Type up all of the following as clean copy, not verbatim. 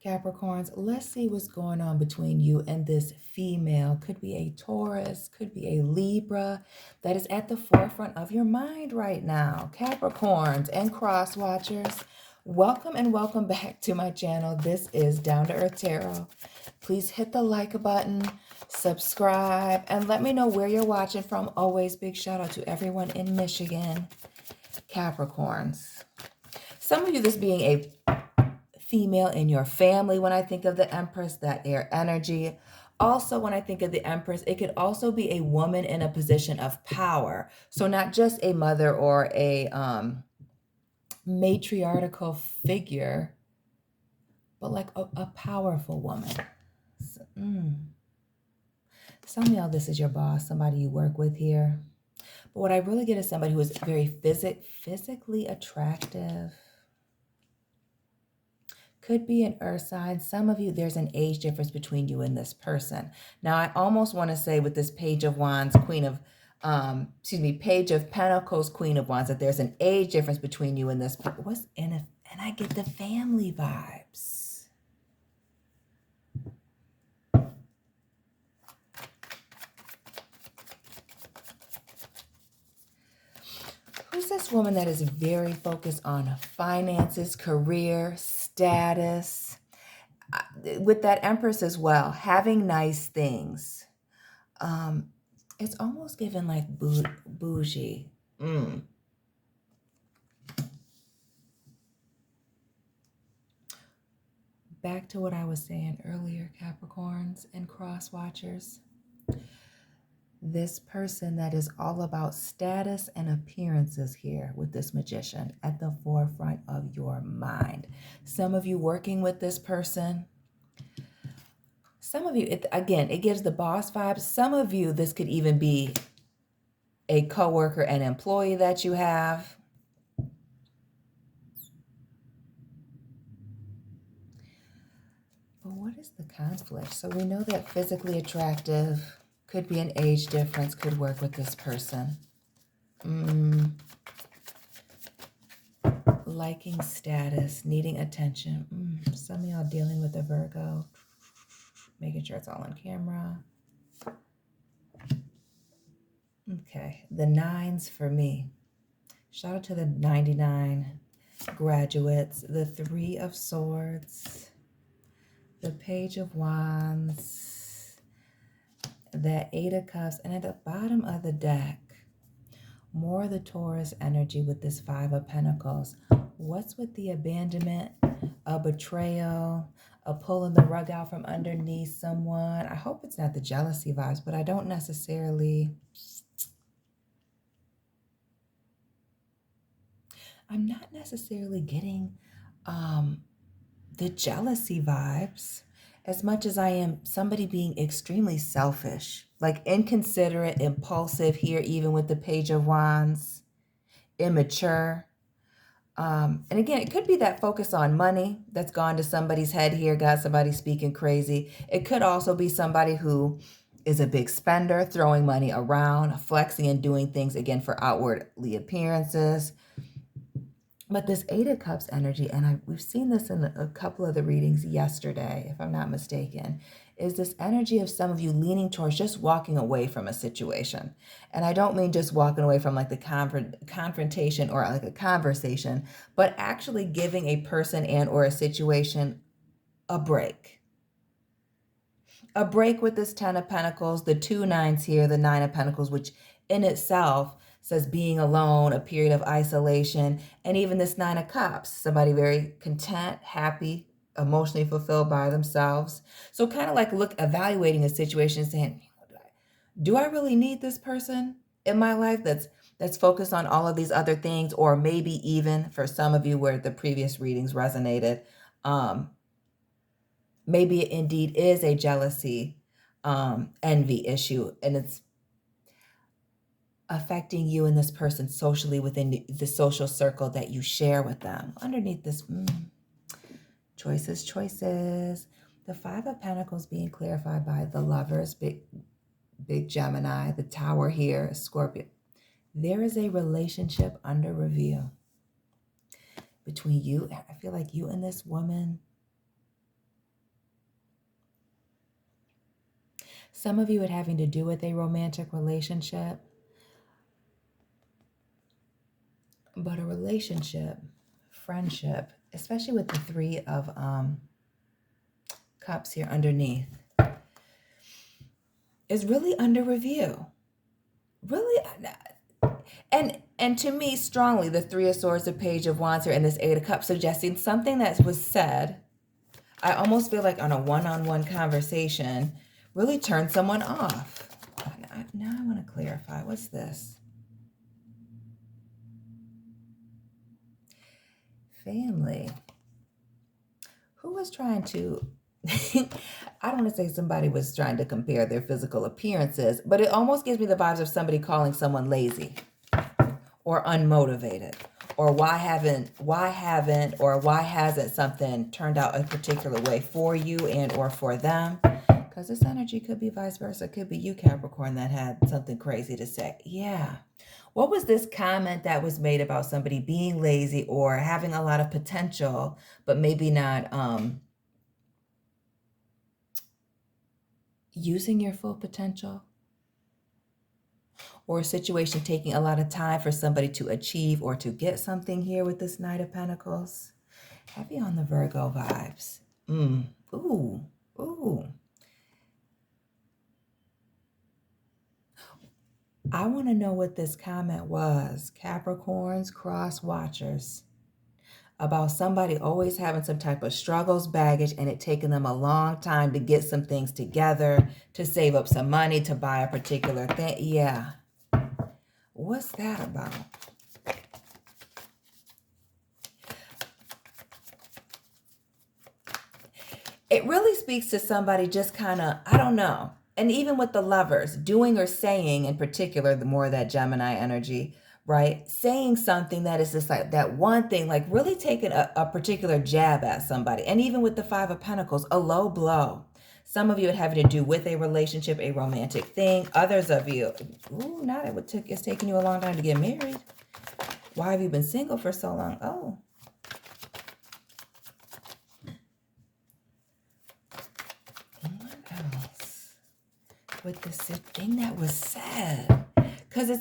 Capricorns, let's see what's going on between you and this female. Could be a Taurus, could be a Libra that is at the forefront of your mind right now. Capricorns and cross watchers, welcome and welcome back to my channel. This is Down to Earth Tarot. Please hit the like button, subscribe, and let me know where you're watching from. Always big shout out to everyone in Michigan. Capricorns. Some of you, this being a female in your family, when I think of the Empress, that air energy. Also, when I think of the Empress, it could also be a woman in a position of power. So not just a mother or a matriarchal figure, but like a powerful woman. So, some of y'all, this is your boss, somebody you work with here. But what I really get is somebody who is very physically attractive. Could be an earth sign. Some of you, there's an age difference between you and this person. Now, I almost want to say with this Page of Wands, Page of Pentacles, Queen of Wands, that there's an age difference between you and this person. And I get the family vibes. Who's this woman that is very focused on finances, career, status? With that Empress as well, having nice things. It's almost given like bougie. Back to what I was saying earlier, Capricorns and cross watchers. This person that is all about status and appearances here with this Magician at the forefront of your mind. Some of you working with this person. Some of you, it gives the boss vibes. Some of you, this could even be a coworker and employee that you have. But what is the conflict? So we know that physically attractive, could be an age difference, could work with this person. Liking status, needing attention. Some of y'all dealing with a Virgo. Making sure it's all on camera. Okay, the 9s for me. Shout out to the 99 graduates. The 3 of Swords. The Page of Wands. The 8 of Cups. And at the bottom of the deck, more of the Taurus energy with this 5 of Pentacles. What's with the abandonment, a betrayal, a pulling the rug out from underneath someone? I hope it's not the jealousy vibes, but I don't necessarily... I'm not necessarily getting the jealousy vibes as much as I am somebody being extremely selfish, like inconsiderate, impulsive here, even with the Page of Wands, immature. And again, it could be that focus on money that's gone to somebody's head here, got somebody speaking crazy. It could also be somebody who is a big spender, throwing money around, flexing and doing things, again, for outwardly appearances. But this 8 of Cups energy, and we've seen this in a couple of the readings yesterday, if I'm not mistaken, is this energy of some of you leaning towards just walking away from a situation. And I don't mean just walking away from like the confrontation or like a conversation, but actually giving a person and or a situation a break. A break with this 10 of Pentacles, the 2 9s here, the 9 of Pentacles, which in itself says being alone, a period of isolation, and even this 9 of Cups, somebody very content, happy, emotionally fulfilled by themselves. So kind of like evaluating a situation, saying, do I really need this person in my life that's focused on all of these other things? Or maybe even for some of you where the previous readings resonated, maybe it indeed is a jealousy, envy issue, and it's affecting you and this person socially within the social circle that you share with them. Underneath this, choices. The 5 of Pentacles being clarified by the Lovers, big Gemini, the Tower here, Scorpio. There is a relationship under review between you. I feel like you and this woman Some of you it having to do with a romantic relationship, but a relationship, friendship, especially with the Three of Cups here underneath, is really under review. Really, and to me, strongly, the Three of Swords, the Page of Wands here, and this Eight of Cups, suggesting something that was said. I almost feel like on a one-on-one conversation, really turned someone off. Now I want to clarify. What's this? Family. Who was trying to, I don't want to say somebody was trying to compare their physical appearances, but it almost gives me the vibes of somebody calling someone lazy or unmotivated, or why hasn't something turned out a particular way for you and or for them? Because this energy could be vice versa. It could be you, Capricorn, that had something crazy to say. Yeah. What was this comment that was made about somebody being lazy or having a lot of potential, but maybe not using your full potential? Or a situation taking a lot of time for somebody to achieve or to get something here with this Knight of Pentacles? Heavy on the Virgo vibes. Ooh. I want to know what this comment was, Capricorns, cross watchers, about somebody always having some type of struggles, baggage, and it taking them a long time to get some things together, to save up some money, to buy a particular thing. Yeah. What's that about? It really speaks to somebody just kind of, I don't know. And even with the Lovers, doing or saying in particular, the more of that Gemini energy, right? Saying something that is just like that one thing, like really taking a particular jab at somebody. And even with the Five of Pentacles, a low blow. Some of you it having to do with a relationship, a romantic thing. Others of you, now it's taking you a long time to get married. Why have you been single for so long? Oh. What else? With this thing that was said. Because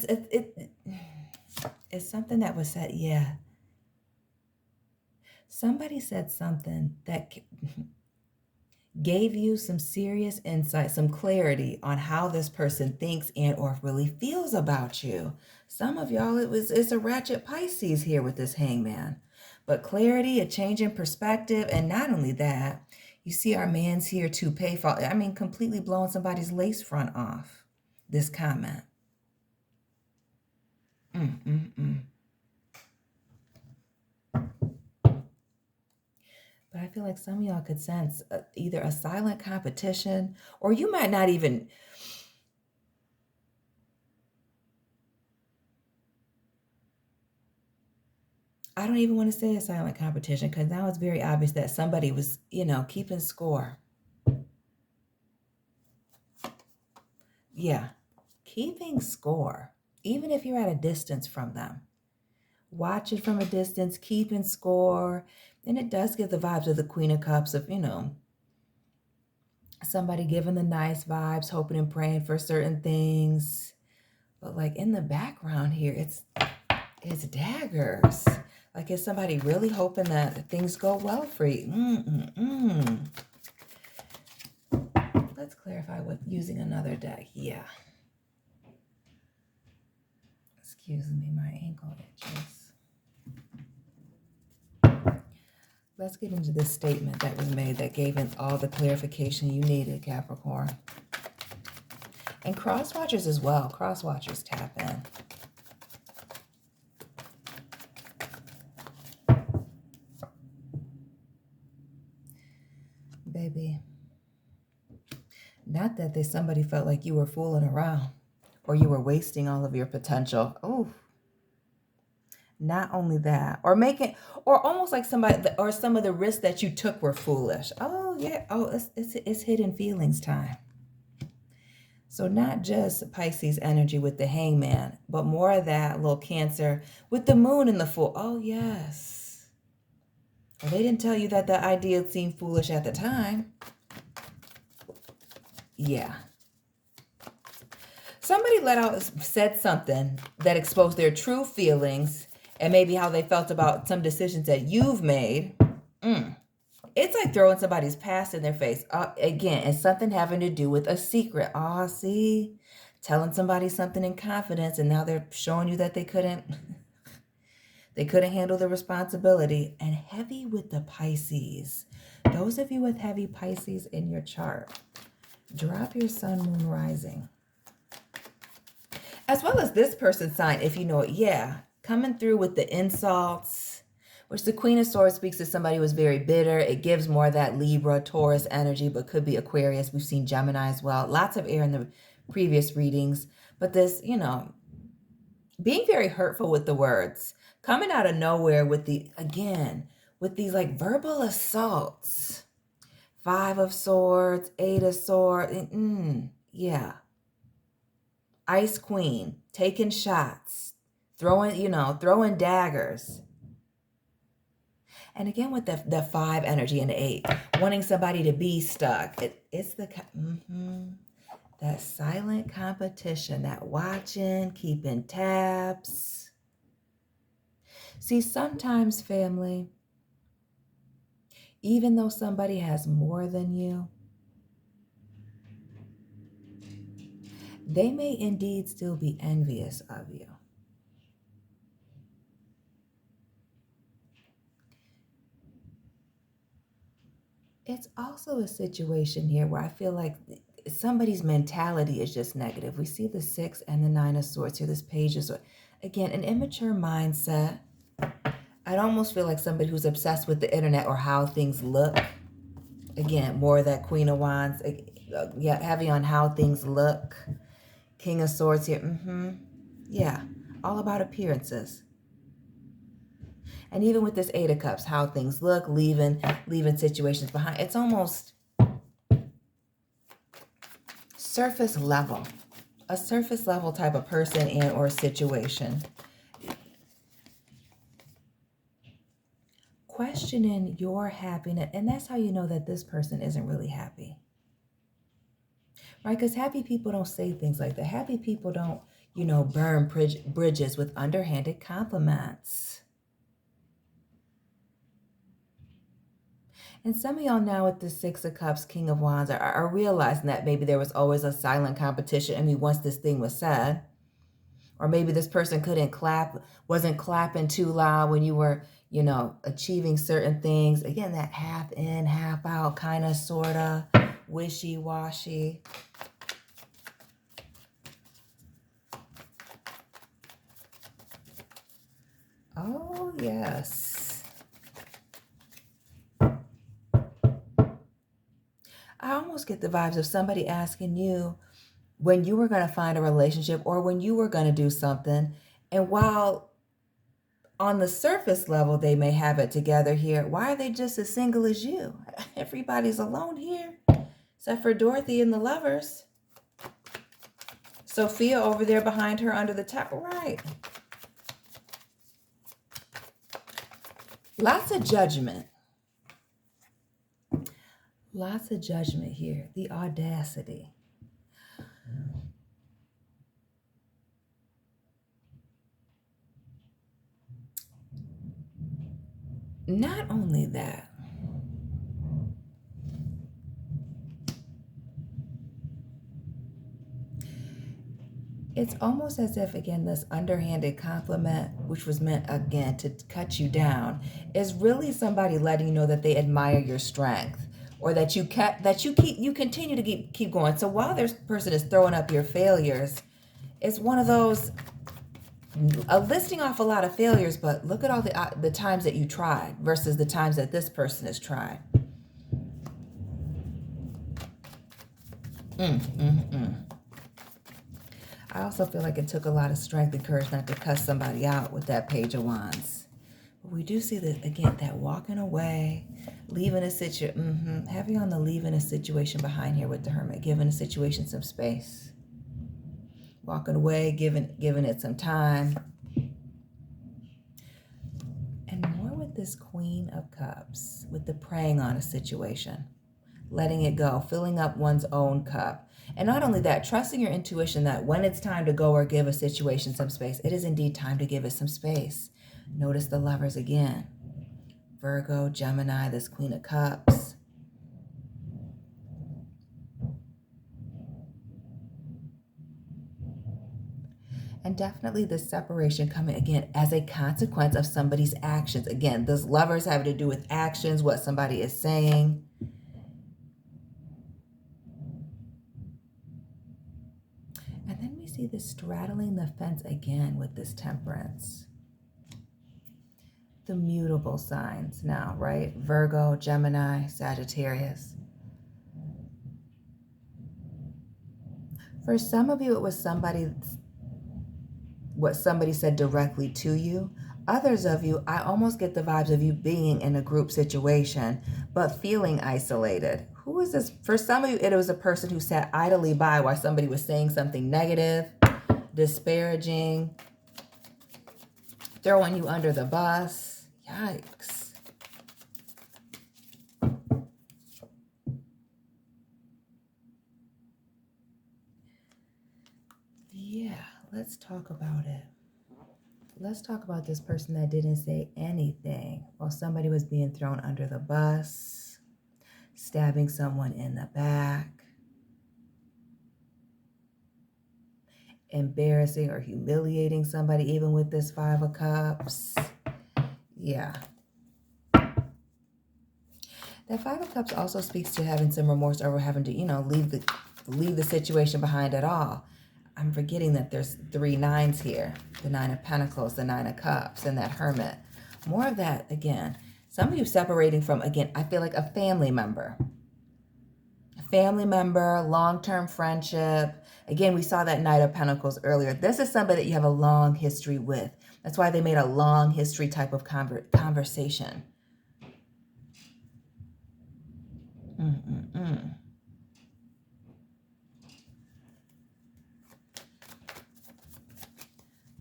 it's something that was said, yeah. Somebody said something that gave you some serious insight, some clarity on how this person thinks and or really feels about you. Some of y'all, it's a ratchet Pisces here with this Hangman. But clarity, a change in perspective, and not only that, you see our man's here to pay for, completely blowing somebody's lace front off. This comment. But I feel like some of y'all could sense either a silent competition, or you might not even, I don't even want to say a silent competition, because now it's very obvious that somebody was, keeping score. Yeah, keeping score, even if you're at a distance from them. Watch it from a distance, keeping score. And it does give the vibes of the Queen of Cups of, somebody giving the nice vibes, hoping and praying for certain things. But like in the background here, it's daggers. Like, is somebody really hoping that things go well for you? Let's clarify with using another deck. Yeah. Excuse me, my ankle itches. Let's get into this statement that was made that gave it all the clarification you needed, Capricorn. And cross watchers as well. Cross watchers tap in. Baby, not that somebody felt like you were fooling around or you were wasting all of your potential. Oh, not only that, or almost like somebody, or some of the risks that you took were foolish. Oh yeah. Oh, it's hidden feelings time. So not just Pisces energy with the Hangman, but more of that little Cancer with the Moon and the Fool. Oh yes. Well, they didn't tell you that the idea seemed foolish at the time. Yeah. Somebody said something that exposed their true feelings and maybe how they felt about some decisions that you've made. It's like throwing somebody's past in their face. Again, it's something having to do with a secret. See, telling somebody something in confidence, and now they're showing you that they couldn't handle the responsibility. And heavy with the Pisces. Those of you with heavy Pisces in your chart, drop your sun, moon, rising. As well as this person's sign, if you know it. Yeah, coming through with the insults, which the Queen of Swords speaks to somebody who is very bitter. It gives more of that Libra, Taurus energy, but could be Aquarius. We've seen Gemini as well. Lots of air in the previous readings. But this, being very hurtful with the words, coming out of nowhere with with these like verbal assaults. 5 of Swords, 8 of Swords. Yeah. Ice Queen, taking shots, throwing daggers. And again, with the 5 energy and the 8, wanting somebody to be stuck. It's that silent competition, that watching, keeping tabs. See, sometimes, family, even though somebody has more than you, they may indeed still be envious of you. It's also a situation here where I feel like somebody's mentality is just negative. We see the 6 and the 9 of Swords here. This page is, again, an immature mindset. I'd almost feel like somebody who's obsessed with the internet or how things look. Again, more of that Queen of Wands. Yeah, heavy on how things look. King of Swords here. Yeah, all about appearances. And even with this 8 of Cups, how things look, leaving situations behind. It's almost surface level. A surface level type of person and or situation. Questioning your happiness. And that's how you know that this person isn't really happy. Right? Because happy people don't say things like that. Happy people don't, burn bridges with underhanded compliments. And some of y'all now with the 6 of Cups, King of Wands, are realizing that maybe there was always a silent competition. I mean, once this thing was said, or maybe this person wasn't clapping too loud when you were, achieving certain things. Again, that half in, half out, kind of, sort of, wishy-washy. Oh, yes. I almost get the vibes of somebody asking you when you were going to find a relationship or when you were going to do something. And while on the surface level, they may have it together here, why are they just as single as you? Everybody's alone here, except for Dorothy and the lovers. Sophia over there behind her under the top. Right. Lots of judgment. Lots of judgment here. The audacity. Not only that, it's almost as if, again, this underhanded compliment, which was meant, again, to cut you down, is really somebody letting you know that they admire your strength, or that you continue to keep going. So while this person is throwing up your failures, it's one of those listing off a lot of failures, but look at all the times that you tried versus the times that this person has tried. I also feel like it took a lot of strength and courage not to cuss somebody out with that Page of Wands. But we do see that, again, that walking away, leaving a situation, heavy on the leaving a situation behind here with the Hermit, giving a situation some space. Walking away, giving it some time. And more with this Queen of Cups, with the preying on a situation. letting it go, filling up one's own cup. And not only that, trusting your intuition that when it's time to go or give a situation some space, it is indeed time to give it some space. Notice the Lovers again. Virgo, Gemini, this Queen of Cups. And definitely this separation coming again as a consequence of somebody's actions. Again, this Lovers having to do with actions, what somebody is saying. And then we see this straddling the fence again with this Temperance. The mutable signs now, right? Virgo, Gemini, Sagittarius. For some of you, it was what somebody said directly to you. Others of you, I almost get the vibes of you being in a group situation, but feeling isolated. Who is this? For some of you, it was a person who sat idly by while somebody was saying something negative, disparaging, throwing you under the bus. Yikes. Yeah, let's talk about it. Let's talk about this person that didn't say anything while somebody was being thrown under the bus, stabbing someone in the back, embarrassing or humiliating somebody, even with this Five of Cups. Yeah. That Five of Cups also speaks to having some remorse over having to, leave the situation behind at all. I'm forgetting that there's 3 nines here. The Nine of Pentacles, the Nine of Cups, and that Hermit. More of that, again. Some of you separating from, again, I feel like a family member. A family member, long-term friendship. Again, we saw that Knight of Pentacles earlier. This is somebody that you have a long history with. That's why they made a long history type of conversation.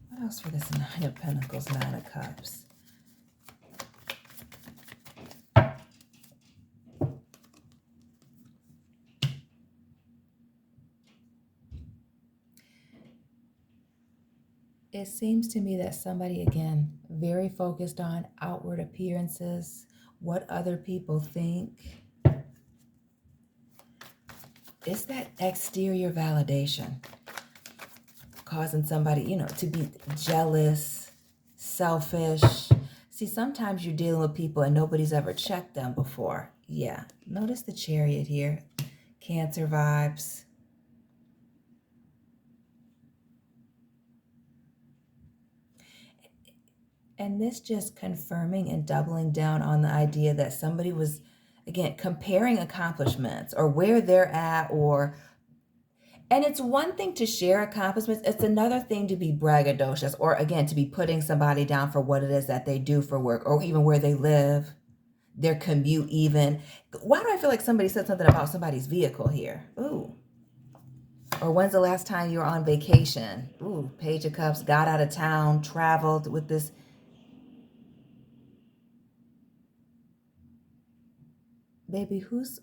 What else for this Nine of Pentacles, Nine of Cups? It seems to me that somebody, again, very focused on outward appearances, what other people think. It's that exterior validation causing somebody, to be jealous, selfish. See, sometimes you're dealing with people and nobody's ever checked them before. Yeah. Notice the Chariot here. Cancer vibes. And this just confirming and doubling down on the idea that somebody was, again, comparing accomplishments or where they're at and it's one thing to share accomplishments. It's another thing to be braggadocious or, again, to be putting somebody down for what it is that they do for work or even where they live, their commute even. Why do I feel like somebody said something about somebody's vehicle here? Ooh. Or when's the last time you were on vacation? Ooh, Page of Cups, got out of town, traveled with this. Baby, who's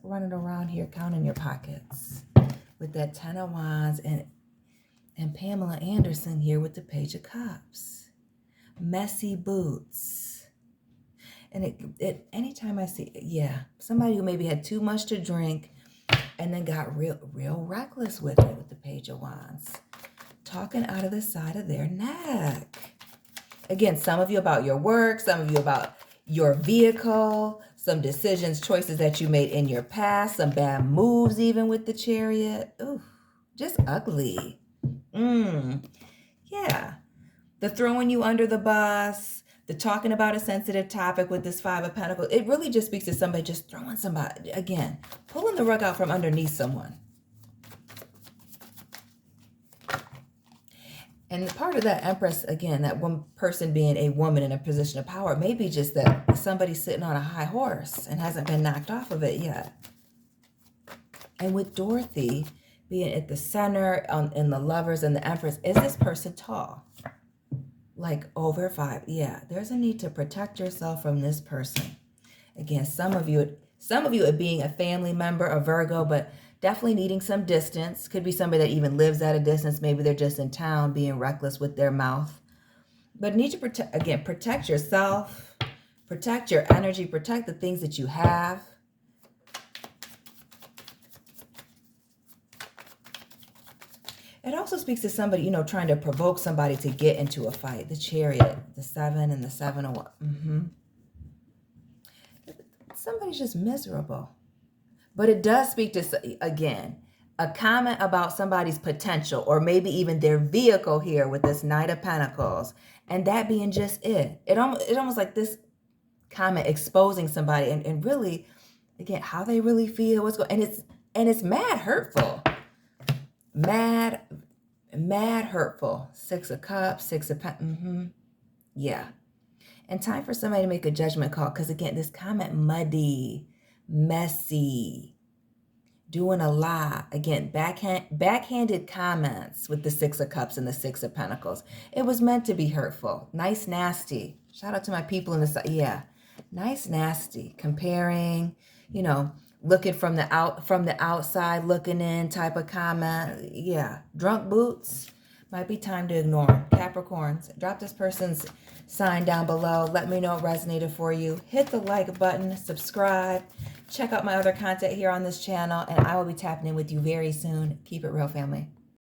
running around here counting your pockets? With that 10 of Wands and Pamela Anderson here with the Page of Cups. Messy boots. And it anytime I see, somebody who maybe had too much to drink and then got real reckless with it with the Page of Wands. Talking out of the side of their neck. Again, some of you about your work, some of you about your vehicle, some decisions, choices that you made in your past, some bad moves even with the Chariot. Ooh, just ugly. Yeah. The throwing you under the bus, the talking about a sensitive topic with this Five of Pentacles. It really just speaks to somebody just throwing somebody, again, pulling the rug out from underneath someone. And part of that Empress, again, that one person being a woman in a position of power, may be just that somebody's sitting on a high horse and hasn't been knocked off of it yet. And with Dorothy being at the center in the Lovers and the Empress, is this person tall? Like over 5? Yeah, there's a need to protect yourself from this person. Again, some of you, Some of you it being a family member, a Virgo, but definitely needing some distance. Could be somebody that even lives at a distance. Maybe they're just in town being reckless with their mouth. But need to protect yourself, protect your energy, protect the things that you have. It also speaks to somebody, you know, trying to provoke somebody to get into a fight. The Chariot, the 7 and the 7 of Somebody's just miserable. But it does speak to, again, a comment about somebody's potential or maybe even their vehicle here with this Knight of Pentacles. And that being just it. It almost like this comment exposing somebody and really, again, how they really feel, what's going on. And it's mad hurtful. Mad hurtful. 6 of Cups, 6 of Pentacles. Yeah. And time for somebody to make a judgment call. Because again, this comment, muddy, messy, doing a lot. Again, backhanded comments with the 6 of Cups and the 6 of Pentacles. It was meant to be hurtful. Nice, nasty. Shout out to my people in the side. Yeah. Nice, nasty. Comparing, you know, looking from the outside, looking in type of comment. Yeah. Drunk boots. Might be time to ignore them. Capricorns, drop this person's sign down below. Let me know it resonated for you. Hit the like button, subscribe, check out my other content here on this channel, and I will be tapping in with you very soon. Keep it real, family.